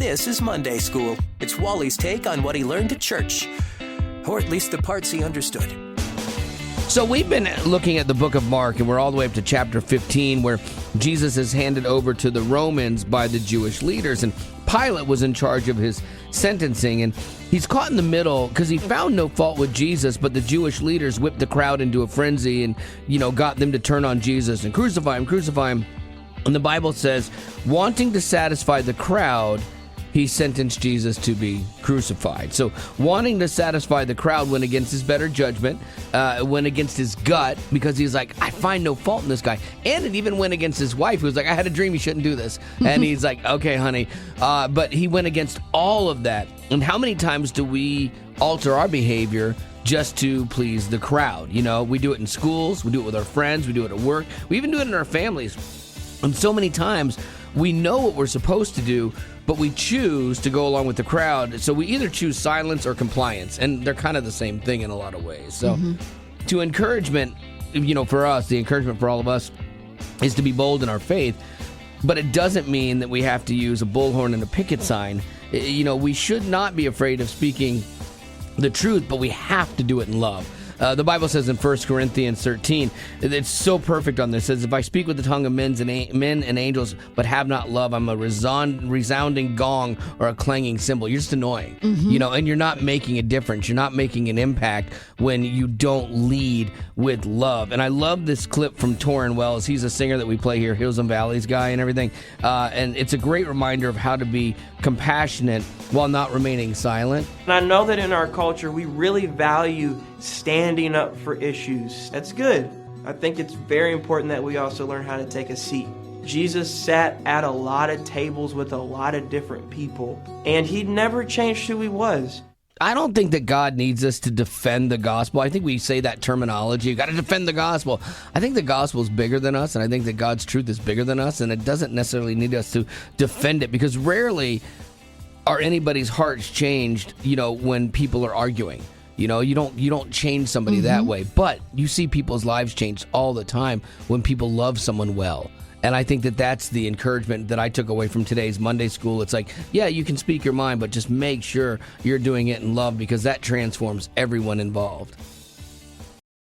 This is Monday School. It's Wally's take on what he learned at church. Or at least the parts he understood. So we've been looking at the book of Mark, and we're all the way up to chapter 15, where Jesus is handed over to the Romans by the Jewish leaders, and Pilate was in charge of his sentencing, and he's caught in the middle because he found no fault with Jesus, but the Jewish leaders whipped the crowd into a frenzy and, got them to turn on Jesus and crucify him, crucify him. And the Bible says, wanting to satisfy the crowd, he sentenced Jesus to be crucified. So wanting to satisfy the crowd went against his better judgment, went against his gut, because he's like, I find no fault in this guy. And it even went against his wife, who was like, I had a dream, you shouldn't do this. And he's like, okay, honey. But he went against all of that. And how many times do we alter our behavior just to please the crowd? We do it in schools, we do it with our friends, we do it at work, we even do it in our families. And so many times we know what we're supposed to do, but we choose to go along with the crowd. So we either choose silence or compliance, and they're kind of the same thing in a lot of ways. So to encouragement, for us, the encouragement for all of us is to be bold in our faith, but it doesn't mean that we have to use a bullhorn and a picket sign. We should not be afraid of speaking the truth, but we have to do it in love. The Bible says in 1 Corinthians 13, it's so perfect on this. It says, if I speak with the tongue of men and angels, but have not love, I'm a resounding gong or a clanging cymbal. You're just annoying, and you're not making a difference. You're not making an impact when you don't lead with love. And I love this clip from Torrin Wells. He's a singer that we play here, Hills and Valleys guy and everything. And it's a great reminder of how to be compassionate while not remaining silent. And I know that in our culture, we really value standing up for issues. That's good. I think it's very important that we also learn how to take a seat. Jesus sat at a lot of tables with a lot of different people, and he never changed who he was. I don't think that God needs us to defend the gospel. I think we say that terminology, you got to defend the gospel. I think the gospel is bigger than us, and I think that God's truth is bigger than us, and it doesn't necessarily need us to defend it, because rarely are anybody's hearts changed, when people are arguing. You don't change somebody that way, but you see people's lives change all the time when people love someone well. And I think that that's the encouragement that I took away from today's Monday School. It's like, yeah, you can speak your mind, but just make sure you're doing it in love, because that transforms everyone involved.